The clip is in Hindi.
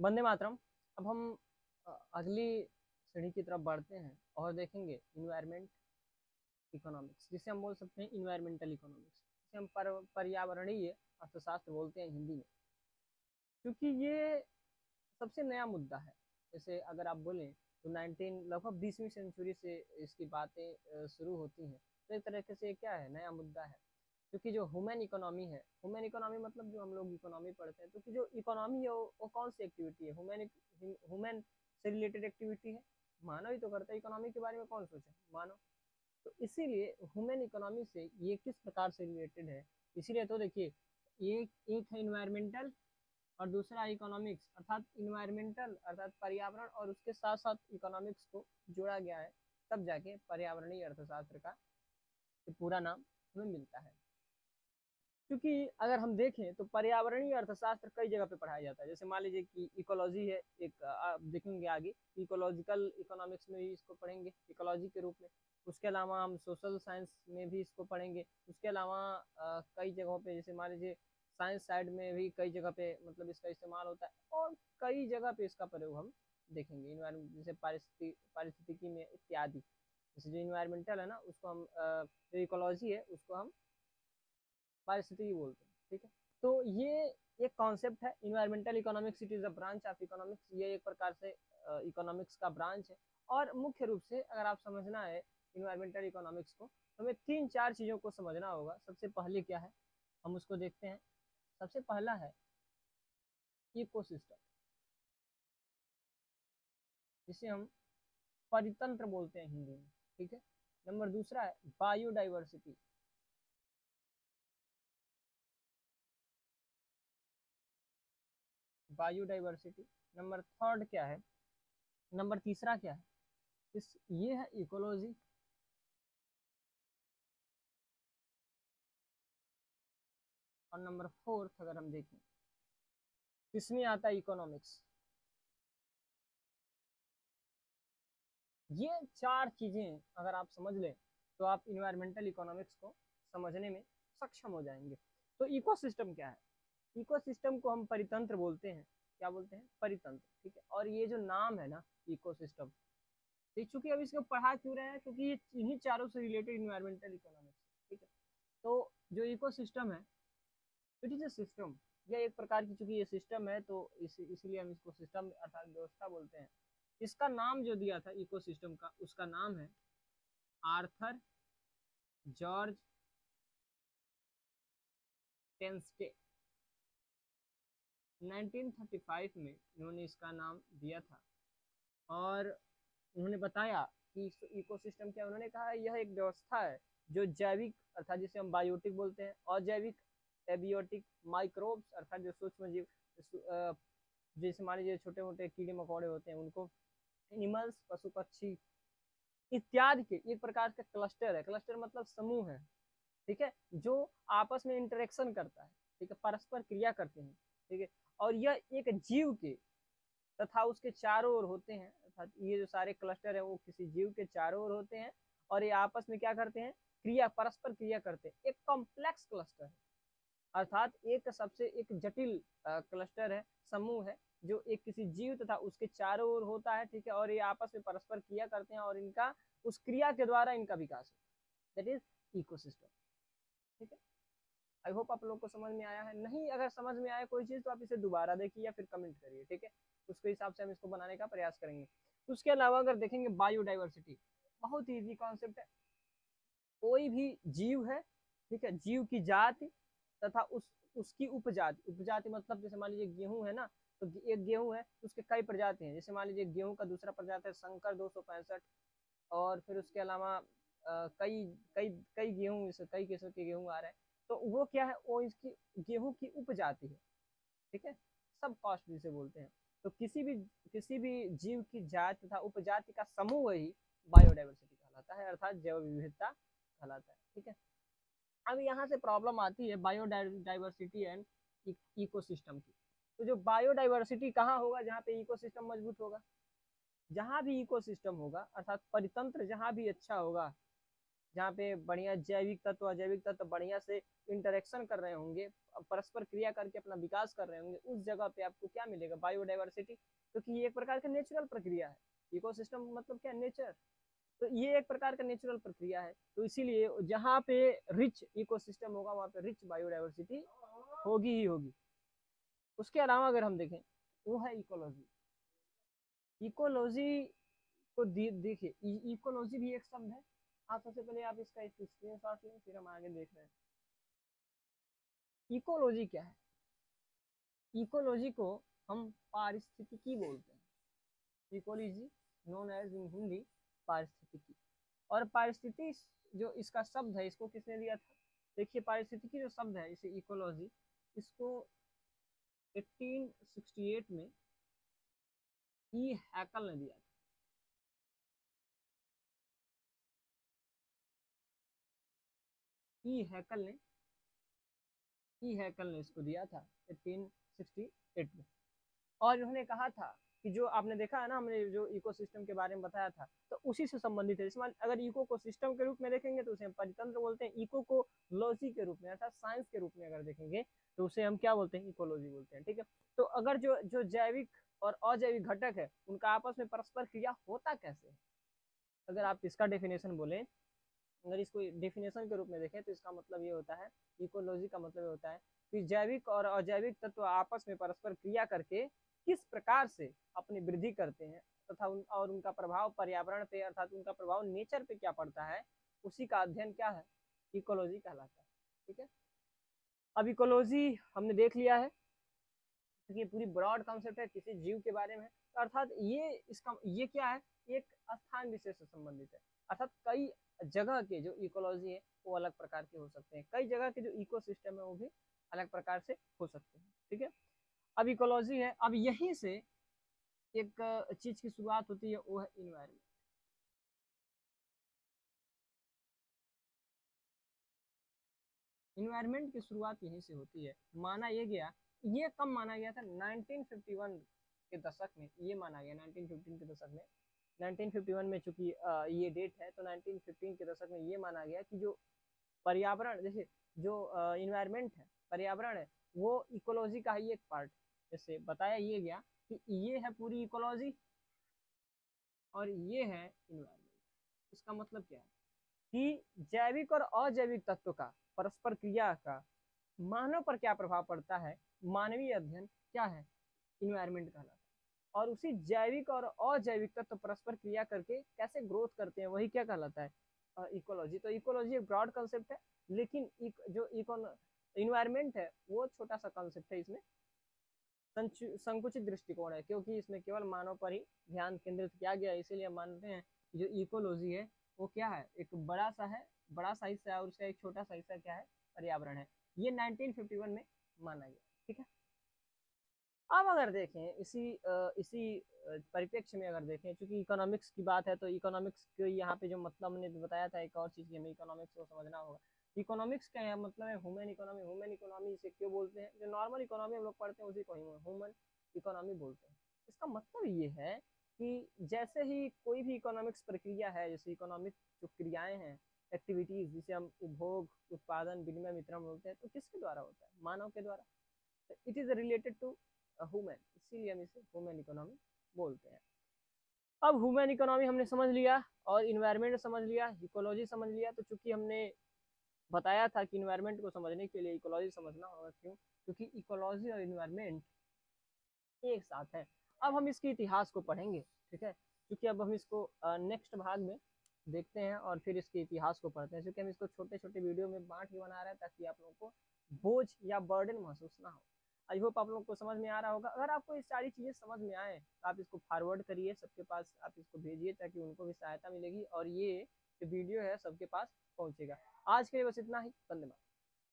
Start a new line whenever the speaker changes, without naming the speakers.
वंदे मातरम। अब हम अगली सीढ़ी की तरफ बढ़ते हैं और देखेंगे इन्वायरमेंट इकोनॉमिक्स, जिसे हम बोल सकते हैं इन्वायरमेंटल इकोनॉमिक्स, जिसे हम पर्यावरणीय अर्थशास्त्र बोलते हैं हिंदी में, क्योंकि ये सबसे नया मुद्दा है। जैसे अगर आप बोलें तो 19 लगभग 20वीं सेंचुरी से इसकी बातें शुरू होती हैं। तो एक तरीके से क्या है, नया मुद्दा है, क्योंकि जो ह्यूमन इकोनॉमी है, ह्यूमन इकोनॉमी मतलब जो हम लोग इकोनॉमी पढ़ते हैं, तो कि जो इकोनॉमी है वो कौन सी एक्टिविटी है, ह्यूमन से रिलेटेड एक्टिविटी है। मानव ही तो करता है, इकोनॉमी के बारे में कौन सोचे, मानव। तो इसीलिए ह्यूमन इकोनॉमी से ये किस प्रकार से रिलेटेड है, इसीलिए तो देखिए एक है इन्वायरमेंटल और दूसरा इकोनॉमिक्स, अर्थात इन्वायरमेंटल अर्थात पर्यावरण और उसके साथ साथ इकोनॉमिक्स को जोड़ा गया है, तब जाके पर्यावरणीय अर्थशास्त्र का पूरा नाम हमें मिलता है। क्योंकि अगर हम देखें तो पर्यावरणीय अर्थशास्त्र कई जगह पे पढ़ाया जाता है। जैसे मान लीजिए कि इकोलॉजी है एक, आप देखेंगे आगे इकोलॉजिकल इकोनॉमिक्स में भी इसको पढ़ेंगे इकोलॉजी के रूप में। उसके अलावा हम सोशल साइंस में भी इसको पढ़ेंगे। उसके अलावा कई जगहों पे, जैसे मान लीजिए साइंस साइड में भी कई जगह पे मतलब इसका इस्तेमाल होता है, और कई जगह पे इसका प्रयोग हम देखेंगे इन्वायरमेंट, जैसे पारिस्थितिकी में इत्यादि। जैसे जो इन्वायरमेंटल है ना, उसको हम जो इकोलॉजी है उसको हम पारिस्थितिकी बोलते हैं, ठीक है। तो ये एक कॉन्सेप्ट है environmental economics, it is a branch of economics. ये एक प्रकार से इकोनॉमिक्स का ब्रांच है। और मुख्य रूप से अगर आप समझना है इन्वायरमेंटल इकोनॉमिक्स को, तो हमें 3-4 चीज़ों को समझना होगा। सबसे पहले क्या है, हम उसको देखते हैं। सबसे पहला है इकोसिस्टम, जिसे हम परितंत्र बोलते हैं हिंदी में, ठीक है। नंबर दूसरा है बायोडाइवर्सिटी, बायोडाइवर्सिटी। नंबर थर्ड क्या है, नंबर तीसरा क्या है, ये है इकोलॉजी। और नंबर फोर्थ अगर हम देखें, इसमें आता है इकोनॉमिक्स। ये 4 चीजें अगर आप समझ लें तो आप इन्वायरमेंटल इकोनॉमिक्स को समझने में सक्षम हो जाएंगे। तो इकोसिस्टम क्या है, इकोसिस्टम को हम परितंत्र बोलते हैं। क्या बोलते हैं, परितंत्र, ठीक है। और ये जो नाम है ना इकोसिस्टम, तो चूंकि अब इसको पढ़ा क्यों रहे हैं, क्योंकि ये इन्हीं चारों से रिलेटेड इन्वायरमेंटल इकोनॉमिक्स, ठीक है। तो जो इकोसिस्टम है, इट इज ए सिस्टम, यह एक प्रकार की, चूंकि ये सिस्टम है तो इसलिए हम इसको सिस्टम अर्थात व्यवस्था बोलते हैं। इसका नाम जो दिया था इकोसिस्टम का, उसका नाम है आर्थर जॉर्ज टेंस्टे। 1935 में इन्होंने इसका नाम दिया था। और उन्होंने बताया कि इकोसिस्टम क्या, उन्होंने कहा यह एक व्यवस्था है जो जैविक अर्थात जिसे हम बायोटिक बोलते हैं, अजैविक एबियोटिक, माइक्रोब्स अर्थात जो सूक्ष्म जीव, जैसे मान लीजिए छोटे मोटे कीड़े मकोड़े होते हैं उनको, एनिमल्स पशु पक्षी इत्यादि के एक प्रकार का क्लस्टर है। क्लस्टर मतलब समूह है, ठीक है, जो आपस में इंटरेक्शन करता है, ठीक है, परस्पर क्रिया करते हैं, ठीक है। और यह एक जीव के तथा उसके चारों ओर होते हैं, अर्थात ये जो सारे क्लस्टर है वो किसी जीव के चारों ओर होते हैं, और ये आपस में क्या करते हैं, क्रिया, परस्पर क्रिया करते हैं। एक कॉम्प्लेक्स क्लस्टर है, अर्थात एक सबसे एक जटिल क्लस्टर है, समूह है, जो एक किसी जीव तथा उसके चारों ओर होता है, ठीक है। और ये आपस में परस्पर क्रिया करते हैं, और इनका उस क्रिया के द्वारा इनका विकास है, दैट इज इकोसिस्टम, ठीक है। आई होप आप लोग को समझ में आया है। नहीं अगर समझ में आया कोई चीज़ तो आप इसे दोबारा देखिए या फिर कमेंट करिए, ठीक है। उसके हिसाब से हम इसको बनाने का प्रयास करेंगे। उसके अलावा अगर देखेंगे बायोडाइवर्सिटी, बहुत ही इजी कॉन्सेप्ट है। कोई भी जीव है, ठीक है, जीव की जाति तथा उसकी उपजाति, उपजाति मतलब जैसे मान लीजिए गेहूं है ना, तो एक गेहूं है उसके कई प्रजाति हैं। जैसे मान लीजिए गेहूं का दूसरा प्रजाति है संकर 265। और फिर उसके अलावा कई कई कई गेहूं, कई किस्म के गेहूं आ रहे हैं, तो वो क्या है, वो इसकी गेहूं की उपजाति है, ठीक है, सब कास्ट जिसे बोलते हैं। तो किसी भी जीव की जाति तथा उपजाति का समूह ही बायोडाइवर्सिटी कहलाता है, अर्थात जैव विविधता कहलाता है, ठीक है। अब यहाँ से प्रॉब्लम आती है बायोडाइवर्सिटी एंड इकोसिस्टम की। तो जो बायोडाइवर्सिटी कहाँ होगा, जहाँ पे इकोसिस्टम मजबूत होगा। जहाँ भी इकोसिस्टम होगा अर्थात परितंत्र जहाँ भी अच्छा होगा, जहाँ पे बढ़िया जैविक तत्व अजैविक तत्व बढ़िया से इंटरेक्शन कर रहे होंगे, परस्पर क्रिया करके अपना विकास कर रहे होंगे, उस जगह पे आपको क्या मिलेगा? बायोडाइवर्सिटी, क्योंकि ये एक प्रकार का नेचुरल प्रक्रिया है। इकोसिस्टम मतलब क्या? नेचर। तो ये एक प्रकार का नेचुरल प्रक्रिया है, तो इसीलिए जहाँ पे रिच इकोसिस्टम होगा वहाँ पे रिच बायोडाइवर्सिटी होगी ही होगी। उसके अलावा अगर हम देखें वो है इकोलॉजी। इकोलॉजी को देखिए, इकोलॉजी भी एक शब्द है। आप सबसे पहले आप इसका एक स्क्रीनशॉट लें, फिर हम आगे देख रहे हैं। इकोलॉजी क्या है? इकोलॉजी को हम पारिस्थितिकी बोलते हैं। Ecology known as in Hindi पारिस्थितिकी। और पारिस्थिति जो इसका शब्द है, इसको किसने दिया था? देखिए, पारिस्थितिकी जो शब्द है, इसे इकोलॉजी, इसको 1868 में ई हैकल ने दिया था। ई हैकल ने इसको दिया था 1868 में। और उन्होंने कहा था कि जो आपने देखा है ना, हमने जो इकोसिस्टम के बारे में बताया था, तो उसी से संबंधित है। इसमें अगर इको को सिस्टम के रूप में देखेंगे तो उसे हम परितंत्र बोलते हैं। इको को लॉजी के रूप में अर्थात साइंस के रूप में अगर देखेंगे तो उसे हम क्या बोलते हैं? इकोलॉजी बोलते हैं। ठीक है, तो अगर जो जो जैविक और अजैविक घटक है उनका आपस में परस्पर क्रिया होता कैसे है, अगर आप इसका डेफिनेशन बोले, अगर इसको डेफिनेशन के रूप में देखें तो इसका मतलब ये होता है, इकोलॉजी का मतलब ये होता है कि जैविक और अजैविक तत्व आपस में परस्पर क्रिया करके किस प्रकार से अपनी वृद्धि करते हैं तथा और उनका प्रभाव पर्यावरण पे अर्थात उनका प्रभाव नेचर पे क्या पड़ता है, उसी का अध्ययन क्या है? इकोलॉजी कहलाता है। ठीक है, अब इकोलॉजी हमने देख लिया है, क्योंकि ये पूरी ब्रॉड कॉन्सेप्ट है, किसी जीव के बारे में। अर्थात ये क्या है? एक स्थान विशेष से संबंधित है। अर्थात कई जगह के जो इकोलॉजी है वो अलग प्रकार के हो सकते हैं, कई जगह के जो इकोसिस्टम है वो भी अलग प्रकार से हो सकते हैं। ठीक है, अब इकोलॉजी है, अब यहीं से एक चीज की शुरुआत होती है, वो है इन्वायरमेंट। इन्वायरमेंट की शुरुआत यहीं से होती है। माना ये गया, ये कब माना गया था? 1951 के दशक में ये माना गया, 1915 के दशक में। 1951 में चूंकि ये डेट है, तो 1915 के दशक में ये माना गया कि जो पर्यावरण, जैसे जो इन्वायरमेंट है, पर्यावरण है, वो इकोलॉजी का ही एक पार्ट। जैसे बताया ये गया कि ये है पूरी इकोलॉजी और ये है इन्वायरमेंट। इसका मतलब क्या है कि जैविक और अजैविक तत्व का परस्पर क्रिया का मानव पर क्या प्रभाव पड़ता है, मानवीय अध्ययन क्या है? इन्वायरमेंट कहलाता है। और उसी जैविक और अजैविक तत्व परस्पर क्रिया करके कैसे ग्रोथ करते हैं, वही क्या कहलाता है? इकोलॉजी। तो इकोलॉजी एक ब्रॉड कंसेप्ट है, लेकिन जो इन्वायरमेंट है वो छोटा सा कंसेप्ट है। इसमें संकुचित दृष्टिकोण है, क्योंकि इसमें केवल मानव पर ही ध्यान केंद्रित किया गया है। इसीलिए हम मानते हैं कि जो इकोलॉजी है वो क्या है? एक बड़ा सा है, बड़ा सा हिस्सा है, और उसका एक छोटा सा हिस्सा क्या है? पर्यावरण है। ये 1951 में माना गया। ठीक है, अब अगर देखें इसी परिप्रेक्ष्य में अगर देखें, क्योंकि इकोनॉमिक्स की बात है, तो इकोनॉमिक्स के यहाँ पे जो मतलब हमने बताया था, एक और चीज़ की हमें इकोनॉमिक्स को समझना होगा। इकोनॉमिक्स का यहाँ मतलब है ह्यूमन इकोनॉमी। ह्यूमन इकोनॉमी इसे क्यों बोलते हैं? जो नॉर्मल इकोनॉमी हम लोग पढ़ते हैं उसी को ह्यूमन इकोनॉमी बोलते हैं। इसका मतलब ये है कि जैसे ही कोई भी इकोनॉमिक्स प्रक्रिया है, जैसे इकोनॉमिक जो क्रियाएं हैं, एक्टिविटीज, जिसे हम उपभोग, उत्पादन, विनिमय, वितरण बोलते हैं, तो किसके द्वारा होता है? मानव के द्वारा। It is related to human, इसीलिए हम इसे ह्यूमन इकोनॉमी बोलते हैं। अब ह्यूमन इकोनॉमी हमने समझ लिया और इन्वायरमेंट समझ लिया, इकोलॉजी समझ लिया। तो चूंकि हमने बताया था कि इन्वायरमेंट को समझने के लिए इकोलॉजी समझना होगा, क्यों? क्योंकि इकोलॉजी और इन्वायरमेंट एक साथ है। अब हम इसके इतिहास को पढ़ेंगे। ठीक है, क्योंकि अब हम इसको नेक्स्ट भाग में देखते हैं और फिर इसके इतिहास को पढ़ते हैं, क्योंकि हम इसको छोटे छोटे वीडियो में बांट के बना रहे हैं ताकि आप लोगों को बोझ या बर्डन महसूस ना हो। आई होप आप लोग को समझ में आ रहा होगा। अगर आपको ये सारी चीज़ें समझ में आए तो आप इसको फॉरवर्ड करिए, सबके पास आप इसको भेजिए ताकि उनको भी सहायता मिलेगी और ये जो वीडियो है सबके पास पहुंचेगा। आज के लिए बस इतना ही। धन्यवाद।